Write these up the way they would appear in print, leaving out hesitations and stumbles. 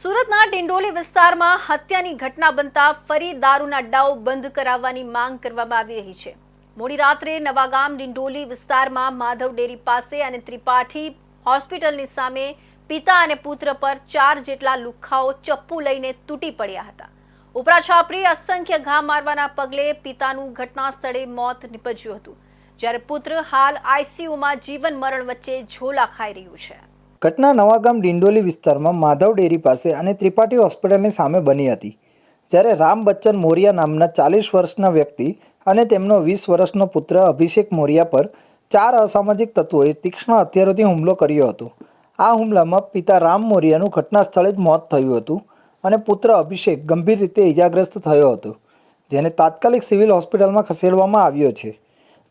સુરતના ડિંડોલી વિસ્તારમાં હત્યાની ઘટના બનતા ફરી દારૂના અડ્ડાઓ બંધ કરાવવાની માંગ કરવામાં આવી રહી છે। મોડી રાત્રે નવાગામ ડિંડોલી વિસ્તારમાં માધવ ડેરી પાસે અને ત્રિપાઠી હોસ્પિટલની સામે પિતા અને પુત્ર પર 4 જેટલા લુખ્ખાઓ ચપ્પુ લઈને તૂટી પડ્યા હતા। ઉપરા છાપરી અસંખ્ય ઘા મારવાના પગલે પિતાનું ઘટના સ્થળે મોત નિપજ્યું હતું, જ્યારે પુત્ર હાલ આઈસીયુમાં જીવન મરણ વચ્ચે ઝોલા ખાઈ રહ્યું છે। ઘટના નવાગામ ડિંડોલી વિસ્તારમાં માધવ ડેરી પાસે અને ત્રિપાઠી હોસ્પિટલની સામે બની હતી, જ્યારે રામ બચ્ચન મોરિયા નામના 40 વર્ષના વ્યક્તિ અને તેમનો 20 વર્ષનો પુત્ર અભિષેક મોરિયા પર 4 અસામાજિક તત્વોએ તીક્ષ્ણ હથિયારોથી હુમલો કર્યો હતો। આ હુમલામાં પિતા રામ મોરિયાનું ઘટના સ્થળે જ મોત થયું હતું અને પુત્ર અભિષેક ગંભીર રીતે ઇજાગ્રસ્ત થયો હતો, જેને તાત્કાલિક સિવિલ હોસ્પિટલમાં ખસેડવામાં આવ્યો છે,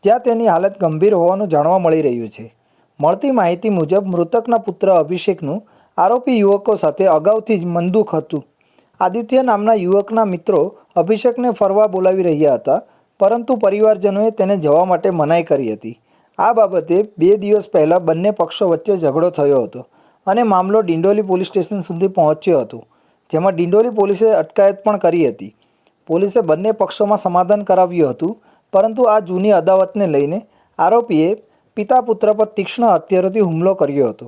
જ્યાં તેની હાલત ગંભીર હોવાનું જાણવા મળી રહ્યું છે। મળતી માહિતી મુજબ મૃતકના પુત્ર અભિષેકનું આરોપી યુવકો સાથે અગાઉથી જ મનદુખ હતું। આદિત્ય નામના યુવકના મિત્રો અભિષેકને ફરવા બોલાવી રહ્યા હતા, પરંતુ પરિવારજનોએ તેને જવા માટે મનાઈ કરી હતી। આ બાબતે 2 દિવસ પહેલાં બંને પક્ષો વચ્ચે ઝઘડો થયો હતો અને મામલો ડિંડોલી પોલીસ સ્ટેશન સુધી પહોંચ્યો હતો, જેમાં ડિંડોલી પોલીસે અટકાયત પણ કરી હતી। પોલીસે બંને પક્ષોમાં સમાધાન કરાવ્યું હતું, પરંતુ આ જૂની અદાવતને લઈને આરોપીએ પિતા પુત્ર પર તીક્ષ્ણ હથિયારોથી હુમલો કર્યો હતો।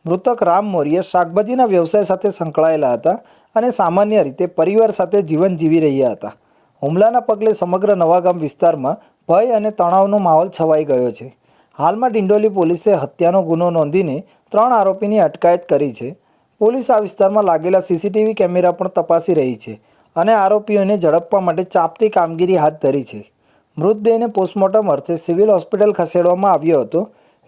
મૃતક રામ મોરિયા શાકભાજીના વ્યવસાય સાથે સંકળાયેલા હતા અને સામાન્ય રીતે પરિવાર સાથે જીવન જીવી રહ્યા હતા। હુમલાના પગલે સમગ્ર નવાગામ વિસ્તારમાં ભય અને તણાવનો માહોલ છવાઈ ગયો છે। હાલમાં ડિંડોલી પોલીસે હત્યાનો ગુનો નોંધીને 3 આરોપીની અટકાયત કરી છે। પોલીસ આ વિસ્તારમાં લાગેલા સીસીટીવી કેમેરા પણ તપાસી રહી છે અને આરોપીઓને ઝડપવા માટે ચાંપતી કામગીરી હાથ ધરી છે। મૃતદેહને પોસ્ટમોર્ટમ અર્થે સિવિલ હોસ્પિટલ ખસેડવામાં આવ્યો હતો,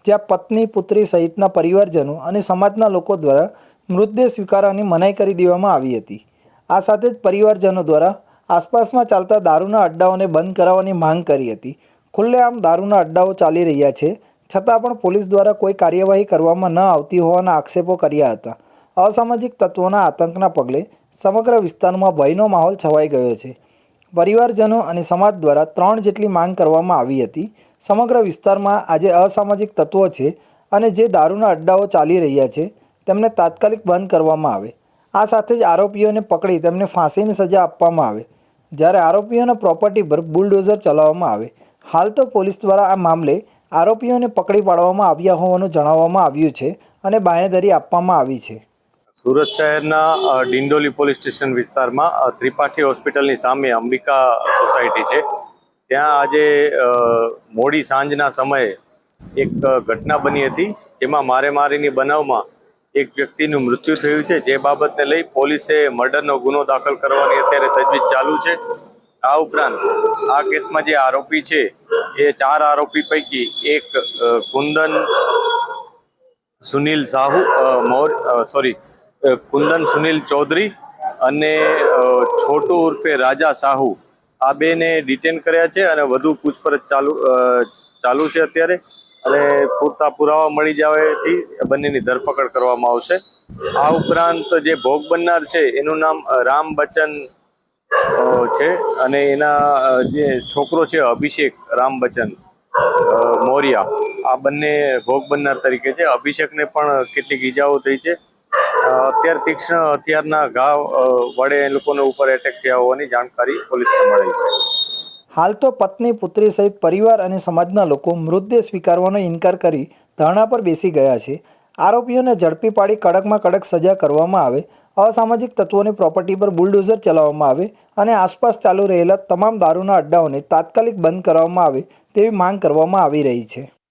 જ્યાં પત્ની, પુત્રી સહિતના પરિવારજનો અને સમાજના લોકો દ્વારા મૃતદેહ સ્વીકારવાની મનાઈ કરી દેવામાં આવી હતી। આ સાથે જ પરિવારજનો દ્વારા આસપાસમાં ચાલતા દારૂના અડ્ડાઓને બંધ કરાવવાની માંગ કરી હતી। ખુલ્લેઆમ દારૂના અડ્ડાઓ ચાલી રહ્યા છે, છતાં પણ પોલીસ દ્વારા કોઈ કાર્યવાહી કરવામાં ન આવતી હોવાના આક્ષેપો કર્યા હતા। અસામાજિક તત્વોના આતંકના પગલે સમગ્ર વિસ્તારમાં ભયનો માહોલ છવાઈ ગયો છે। પરિવારજનો અને સમાજ દ્વારા 3 જેટલી માંગ કરવામાં આવી હતી। સમગ્ર વિસ્તારમાં આજે અસામાજિક તત્વો છે અને જે દારૂના અડ્ડાઓ ચાલી રહ્યા છે તેમને તાત્કાલિક બંધ કરવામાં આવે। આ સાથે જ આરોપીઓને પકડી તેમને ફાંસીની સજા આપવામાં આવે, જ્યારે આરોપીઓના પ્રોપર્ટી પર બુલડોઝર ચલાવવામાં આવે। હાલ તો પોલીસ દ્વારા આ મામલે આરોપીઓને પકડી પાડવામાં આવ્યા હોવાનું જણાવવામાં આવ્યું છે અને બાંહેધરી આપવામાં આવી છે। સુરત શહેરના ડિંડોલી પોલીસ સ્ટેશન વિસ્તારમાં ત્રિપાઠી હોસ્પિટલની સામે અંબિકા સોસાયટી છે, ત્યાં આજે મોડી સાંજના સમયે એક ઘટના બની હતી, જેમાં મારેમારીની બનાવમાં એક વ્યક્તિનું મૃત્યુ થયું છે, જે બાબતને લઈ પોલીસે મર્ડરનો ગુનો દાખલ કરવાની અત્યારે તજવીજ ચાલુ છે। આ ઉપરાંત આ કેસમાં જે આરોપી છે એ 4 આરોપી પૈકી એક કુંદન સુનિલ ચૌધરી અને છોટુ ઉર્ફે રાજા સાહુ, આ બેને ડિટેન કર્યા છે અને વધુ પૂછપરછ ચાલુ છે અત્યારે, અને પૂરતા પુરાવા મળી જવાથી બંનેની ધરપકડ કરવામાં આવશે। આ ઉપરાંત જે ભોગ બનનાર છે એનું નામ રામ બચ્ચન છે અને એના જે છોકરો છે અભિષેક રામ બચ્ચન મોરિયા, આ બંને ભોગ બનનાર તરીકે છે। અભિષેકને પણ કેટલીક ઈજાઓ થઈ છે। અત્યારે તીક્ષ્ણ હથિયારના ઘા વડે એ લોકોને ઉપર એટેક થયા હોવાની જાણકારી પોલીસને મળી છે। હાલ તો પત્ની, પુત્રી સહિત પરિવાર અને સમાજના લોકો મૃતદેહ સ્વીકારવાનો ઇનકાર કરી ધરણા પર બેસી ગયા છે। આરોપીઓને ઝડપી પાડી કડકમાં કડક સજા કરવામાં આવે, અસામાજિક તત્વોની પ્રોપર્ટી પર બુલડોઝર ચલાવવામાં આવે અને આસપાસ ચાલુ રહેલા તમામ દારૂના અડ્ડાઓને તાત્કાલિક બંધ કરવામાં આવે તેવી માંગ કરવામાં આવી રહી છે।